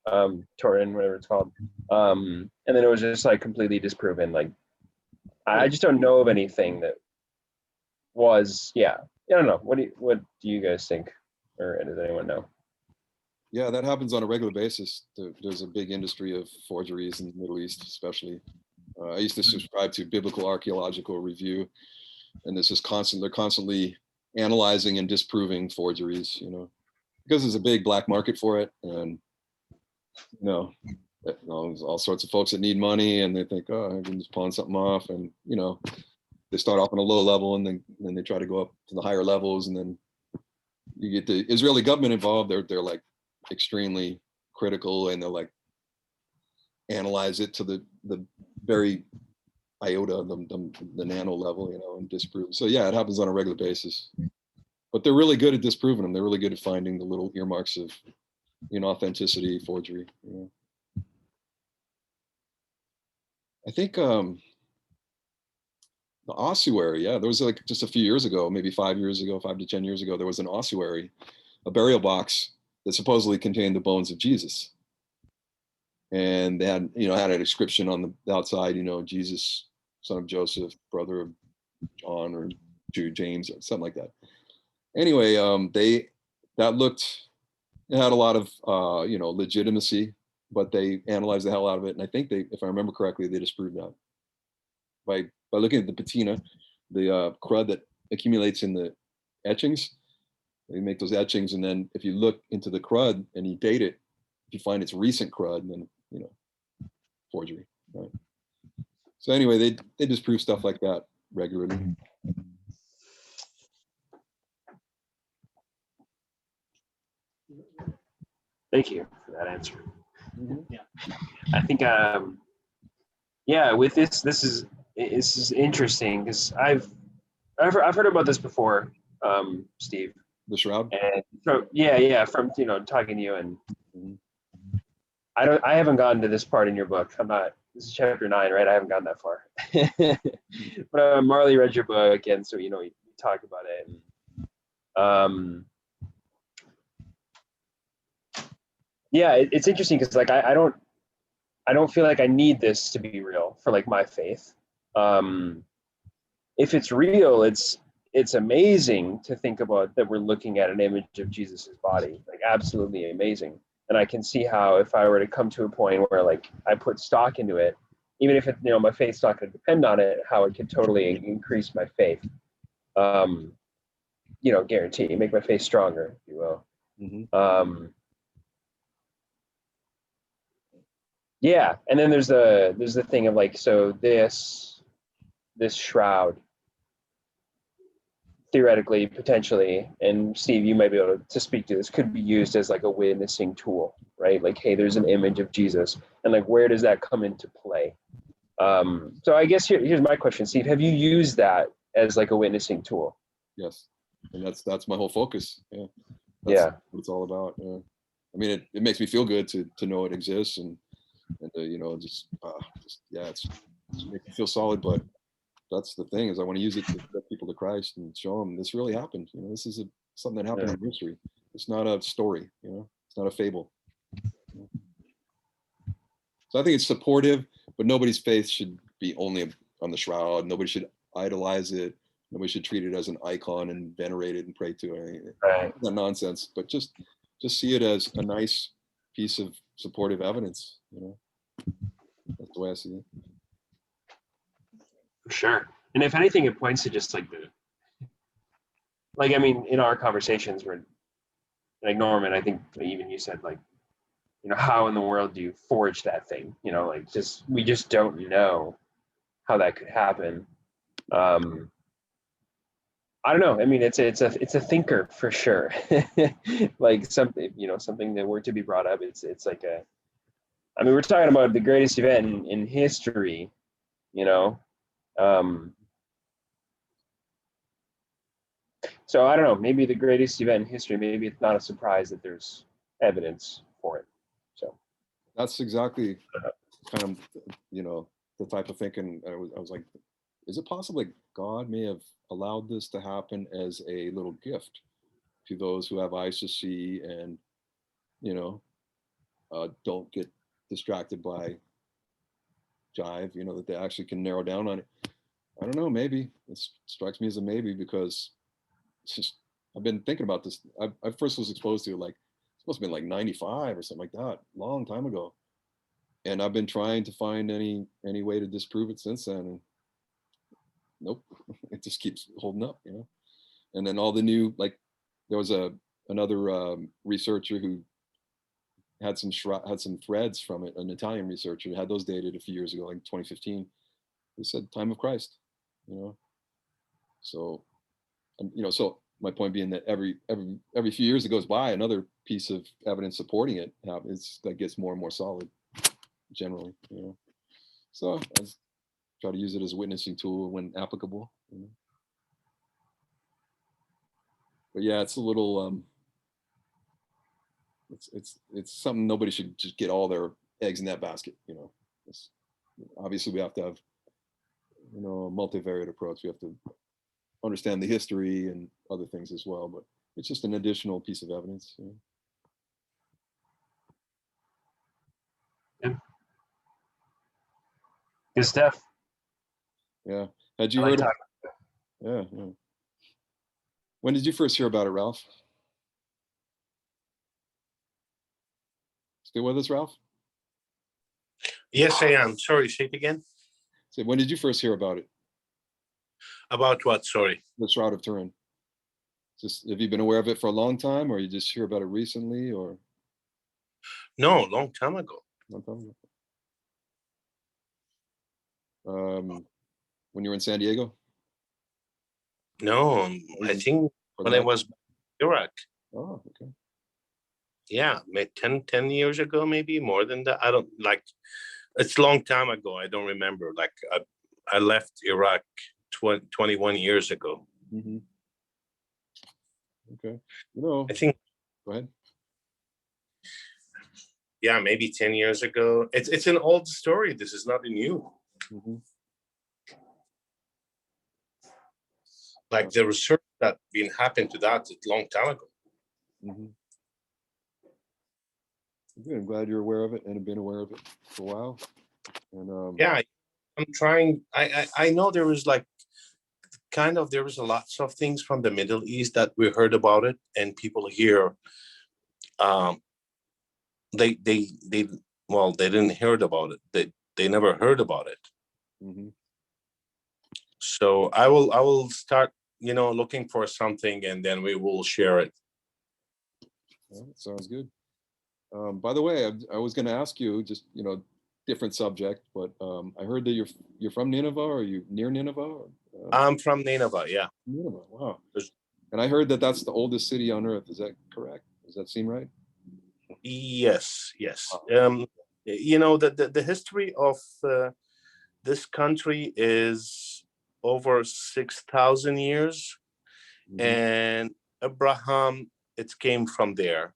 of Turin, whatever it's called, and then it was just like completely disproven? Like, I just don't know of anything that was, I don't know. What do you guys think, or does anyone know? Yeah, that happens on a regular basis. There's a big industry of forgeries in the Middle East, especially. I used to subscribe to Biblical Archaeological Review, and it's just they're constantly analyzing and disproving forgeries, you know, because there's a big black market for it. And, you know, there's all sorts of folks that need money, and they think, oh, I can just pawn something off. And, you know, they start off on a low level, and then they try to go up to the higher levels. And then you get the Israeli government involved. They're like extremely critical, and they'll like analyze it to the very iota, the nano level, you know, and disprove. So yeah, it happens on a regular basis. But they're really good at disproving them. They're really good at finding the little earmarks of inauthenticity, forgery. You know. I think the ossuary, yeah, there was like just a few years ago, maybe 5 years ago, 5 to 10 years ago, there was an ossuary, a burial box that supposedly contained the bones of Jesus. And they had, you know, had an inscription on the outside, you know, Jesus, son of Joseph, brother of John or James, or something like that. Anyway, it had a lot of, you know, legitimacy, but they analyzed the hell out of it. And I think if I remember correctly, they disproved that by looking at the patina, the crud that accumulates in the etchings. They make those etchings, and then if you look into the crud and you date it, if you find it's recent crud, then, you know, forgery, right? So anyway, they disprove stuff like that regularly. Thank you for that answer. Mm-hmm. Yeah, I think with this is interesting, because I've heard about this before, Steve. The Shroud. And from you know, talking to you, and Mm-hmm. I haven't gotten to this part in your book. This is chapter 9, right? I haven't gotten that far. But Marley read your book, and so, you know, we talk about it. And, it's interesting, because like I don't feel like I need this to be real for like my faith. If it's real, it's amazing to think about that we're looking at an image of Jesus's body, like absolutely amazing. And I can see how, if I were to come to a point where like I put stock into it, even if it, you know, my faith's not going to depend on it, how it could totally increase my faith. You know, guarantee, make my faith stronger, if you will. Mm-hmm. And then there's the thing of like, so this shroud, theoretically, potentially, and Steve, you might be able to speak to this, could be used as like a witnessing tool, right? Like, hey, there's an image of Jesus, and like, where does that come into play? So I guess here's my question, Steve. Have you used that as like a witnessing tool? Yes, and that's my whole focus. Yeah, that's Yeah. what it's all about. Yeah. I mean, it makes me feel good to know it exists, and you know, just yeah, it's makes me feel solid. But that's the thing, is I want to use it to get people to Christ and show them this really happened. You know, this is something that happened in history. It's not a story. You know, it's not a fable. So I think it's supportive, but nobody's faith should be only on the shroud. Nobody should idolize it. Nobody should treat it as an icon and venerate it and pray to it. Right. Not nonsense, but just see it as a nice piece of supportive evidence. You know, that's the way I see it. For sure. And if anything, it points to just like I mean, in our conversations, we're like, Norman, I think even you said, like, you know, how in the world do you forge that thing? You know, like, we just don't know how that could happen. I don't know. I mean, it's a thinker for sure. Like, something, you know, something that were to be brought up. It's like I mean, we're talking about the greatest event in history, you know. So I don't know, maybe the greatest event in history, maybe it's not a surprise that there's evidence for it. So that's exactly kind of, you know, the type of thinking I was like, is it possible that God may have allowed this to happen as a little gift to those who have eyes to see and, you know, don't get distracted by jive, you know, that they actually can narrow down on it. I don't know, maybe. It strikes me as a maybe, because it's just, I've been thinking about this. I first was exposed to it, like, it's supposed to have been like 95 or something like that, long time ago. And I've been trying to find any way to disprove it since then. And nope, it just keeps holding up, you know. And then all the new, like, there was another researcher who had some threads from it, an Italian researcher had those dated a few years ago, like 2015. He said time of Christ, you know. So, you know, so my point being that every few years that goes by, another piece of evidence supporting it happens, that gets more and more solid, generally, you know. So I just try to use it as a witnessing tool when applicable, you know. But yeah, it's a little it's something nobody should just get all their eggs in that basket, you know. Obviously we have to have, you know, a multivariate approach. We have to understand the history and other things as well, but it's just an additional piece of evidence, you know. yeah. Good stuff. Yeah. Had you I like heard of, talking. yeah. When did you first hear about it, Ralph? Still with us, Ralph? Yes, I am. Sorry, say it again. So when did you first hear about it? About what? Sorry. The Shroud of Turin. Just, have you been aware of it for a long time, or you just hear about it recently, or? No, long time ago. Long time ago. When you were in San Diego? No, I think when I was in Iraq. Oh, okay. Yeah, 10 years ago, maybe more than that. I don't, like, it's a long time ago. I don't remember. Like, I left Iraq 21 years ago. Mm-hmm. Okay. You know, I think, go ahead. yeah, maybe 10 years ago. It's an old story. This is not new. Mm-hmm. Like, the research that been happened to that a long time ago. Mm-hmm. Good. I'm glad you're aware of it and have been aware of it for a while. And yeah, I'm trying. I know there was like there was a lots of things from the Middle East that we heard about it, and people here, they well, they didn't hear about it. They never heard about it. mm-hmm. So I will start, you know, looking for something, and then we will share it. Well, sounds good. By the way, I was going to ask you, just, you know, different subject, but I heard that you're from Nineveh, or you near Nineveh? Or, I'm from Nineveh. Yeah. Nineveh, wow. There's- And I heard that that's the oldest city on earth. Is that correct? Does that seem right? Yes. Yes. Wow. You know, the history of this country is over 6,000 years, Mhm. and Abraham, it came from there,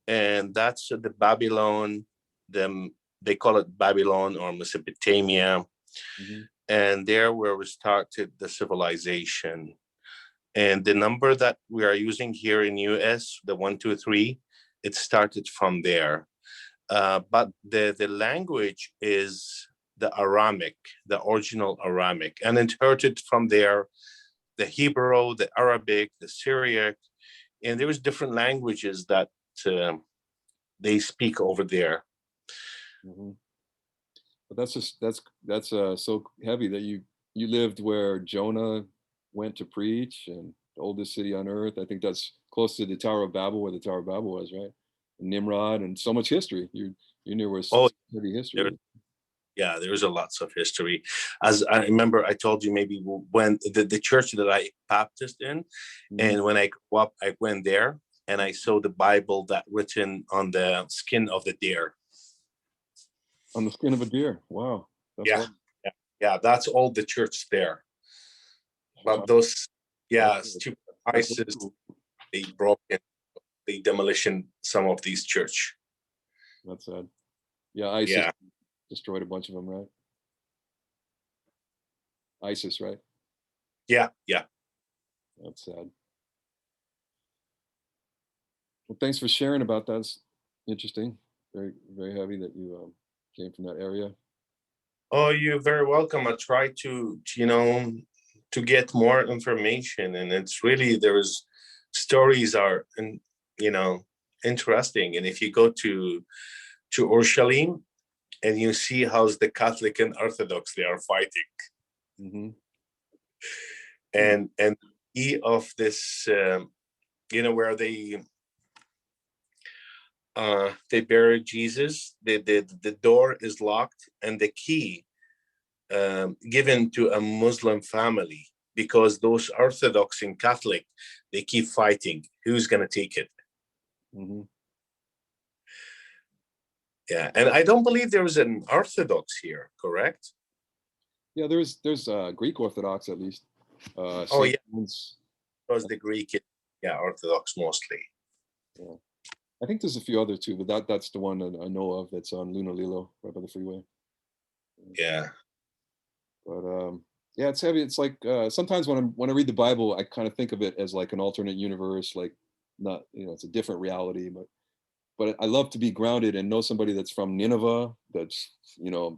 and that's the Babylon. They call it Babylon or Mesopotamia, Mhm. and there where we started the civilization. And the number that we are using here in US, the 123, it started from there. But the language is the Aramic, the original Aramic, and inherited from there the Hebrew, the Arabic, the Syriac, and there was different languages that they speak over there. Mhm. But that's so heavy that you lived where Jonah went to preach, and the oldest city on earth. I think that's close to the Tower of Babel, where the Tower of Babel was, right? And Nimrod, and so much history. You're near where Oh, heavy history there, is. yeah, there's a lots of history. As I remember, I told you maybe when the church that I baptized in, Mhm. and when I grew up, I went there and I saw the Bible that written on the skin of the deer. On the skin of a deer. Wow, that's Yeah, awesome. yeah, that's all the church there. Wow. But those, yeah, That's, stupid that's really ISIS, cool. they broke in, they demolition some of these church. That's sad. Yeah, ISIS Yeah, destroyed a bunch of them, right? ISIS, right? yeah, yeah. That's sad. Well, thanks for sharing about that. It's interesting. Very, very heavy that you came from that area. Oh, you're very welcome. I try to, to get more information, and it's really there's stories are, and interesting. And if you go to Urushalim and you see how's the Catholic and Orthodox they are fighting, Mm-hmm. and of this, where they buried Jesus. The door is locked, and the key given to a Muslim family, because those Orthodox and Catholic, they keep fighting. Who's going to take it? Mm-hmm. Yeah, and I don't believe there is an Orthodox here, correct? Yeah, there's Greek Orthodox at least. Oh Saint yeah, John's, because the Greek, yeah, Orthodox mostly. yeah. I think there's a few other too, but that's the one that I know of that's on Luna Lilo, right by the freeway. Yeah, But yeah, it's heavy. It's like sometimes when I read the Bible, I kind of think of it as like an alternate universe, like not, it's a different reality, but I love to be grounded and know somebody that's from Nineveh, that's, a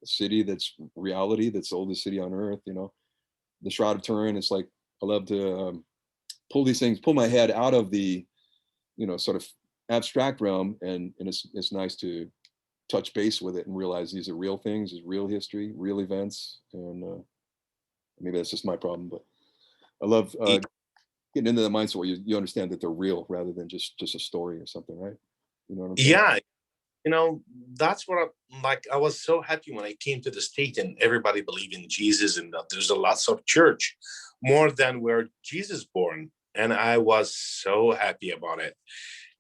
city that's reality, that's the oldest city on earth, the Shroud of Turin. It's like, I love to pull these things, pull my head out of the, sort of abstract realm. And it's nice to touch base with it and realize these are real things, is real history, real events. And maybe that's just my problem, but I love getting into the mindset where you understand that they're real rather than just a story or something, right? You know what I'm saying? yeah. That's what I was so happy when I came to the state and everybody believed in Jesus, and that there's a lots of church more than where Jesus born, and I was so happy about it.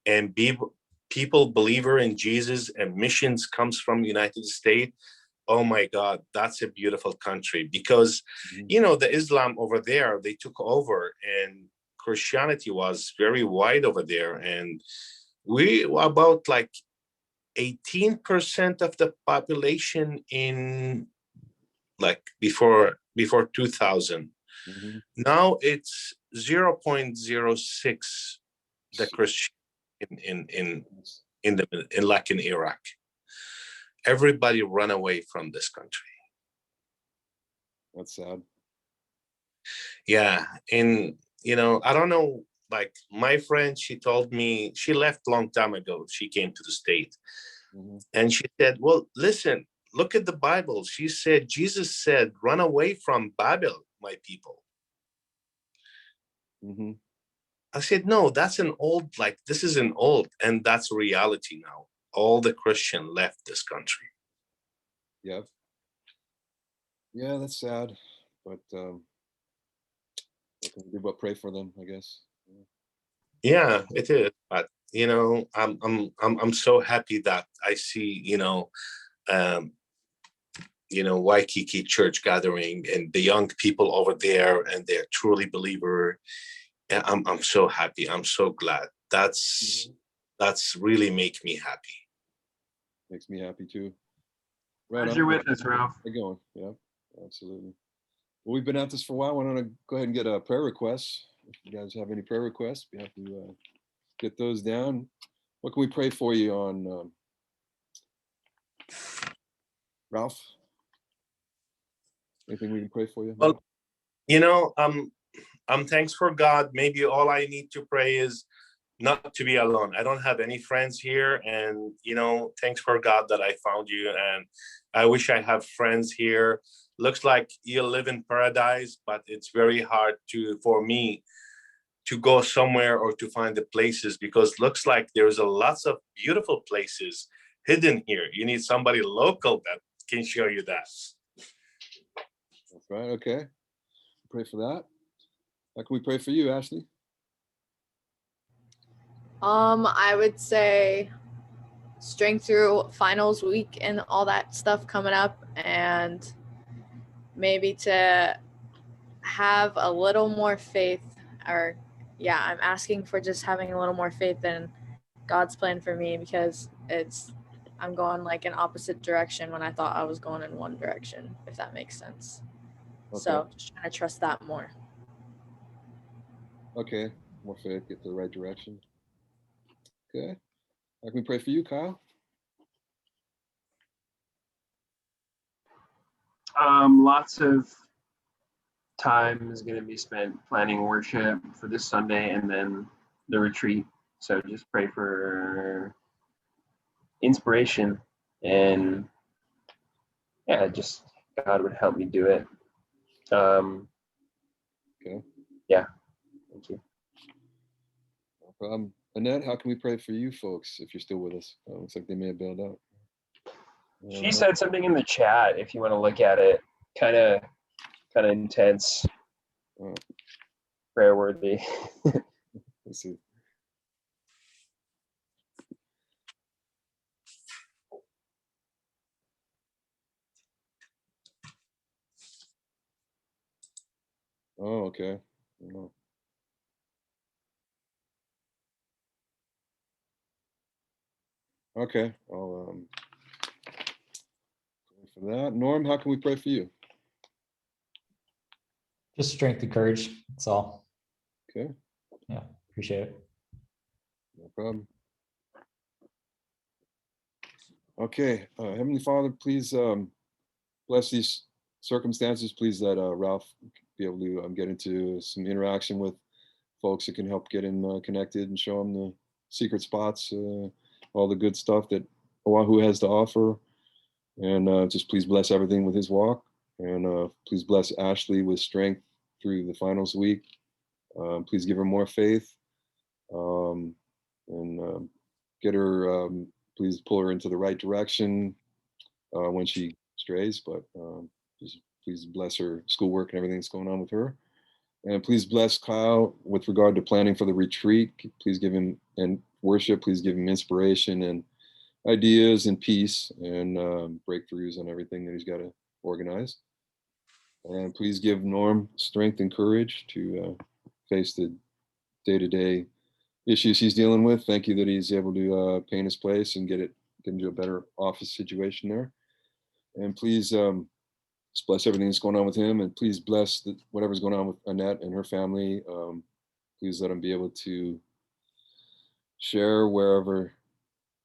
And people believer in Jesus, and missions comes from United States. Oh my God, that's a beautiful country, because Mhm. the Islam over there, they took over, and Christianity was very wide over there, and we about like 18% of the population in like before 2000. Mhm. Now it's 0.06 the Christian in like in Iraq. Everybody run away from this country. That's sad. Yeah, and I don't know. Like my friend, she told me she left long time ago. She came to the state, Mhm. and she said, "Well, listen, look at the Bible." She said, "Jesus said, run away from Babel, my people." Mhm. I said, "No, that's an old. Like this is an old, and that's reality now. All the Christian left this country." Yep. Yeah, that's sad, but what can we do but pray for them, I guess. Yeah, it is. But I'm so happy that I see um, Waikiki church gathering and the young people over there, and they're truly believer. And I'm so happy. I'm so glad. That's really make me happy. Makes me happy too. Right Glad on. you're with us, Ralph. We're going. Yeah, absolutely. Well, we've been at this for a while. Why don't I go ahead and get a prayer request? If you guys have any prayer requests, we have to get those down. What can we pray for you on, Ralph? Anything we can pray for you? Well, I'm thanks for God. Maybe all I need to pray is not to be alone. I don't have any friends here, and thanks for God that I found you, and I wish I have friends here. Looks like you live in paradise, but it's very hard for me to go somewhere or to find the places, because looks like there's a lots of beautiful places hidden here. You need somebody local that can show you that. That's right. Okay. Pray for that. How can we pray for you, Ashley? I would say strength through finals week and all that stuff coming up, and maybe to have a little more faith, or I'm asking for just having a little more faith in God's plan for me, because I'm going like an opposite direction when I thought I was going in one direction, if that makes sense. Okay. So just trying to trust that more. Okay. More faith, get to the right direction. Okay. How can we pray for you, Kyle? Lots of time is going to be spent planning worship for this Sunday and then the retreat. So just pray for inspiration, and just God would help me do it. Okay. Yeah. Thank you. No problem. Annette, how can we pray for you folks if you're still with us? Looks like they may have bailed out. She said something in the chat, if you want to look at it, kind of intense, prayer worthy. Let's see. Oh, okay. Okay, I'll pray for that. Norm, how can we pray for you? Just strength and courage. That's all. Okay. Yeah, appreciate it. No problem. Okay, Heavenly Father, please bless these circumstances. Please let Ralph be able to get into some interaction with folks that can help get him connected and show him the secret spots, all the good stuff that Oahu has to offer. And just please bless everything with his walk. And please bless Ashley with strength through the finals week. Please give her more faith. And get her, please pull her into the right direction when she strays, but please bless her schoolwork and everything that's going on with her. And please bless Kyle with regard to planning for the retreat. Please give him, and worship, please give him inspiration and ideas and peace and breakthroughs on everything that he's got to organize. And please give Norm strength and courage to face the day-to-day issues he's dealing with. Thank you that he's able to paint his place and get into a better office situation there. And please just bless everything that's going on with him, and please bless whatever's going on with Annette and her family. Please let them be able to share wherever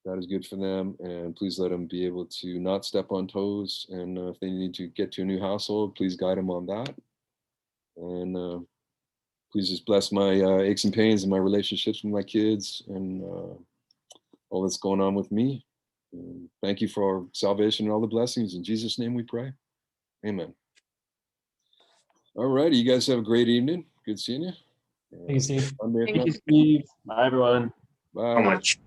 that is good for them, and please let them be able to not step on toes. And if they need to get to a new household, please guide them on that. And please just bless my aches and pains and my relationships with my kids and all that's going on with me. And thank you for our salvation and all the blessings. In Jesus' name we pray. Amen. All righty. You guys have a great evening. Good seeing you. Thank you, Steve. Thank you, Steve. Bye, everyone. Bye. How much?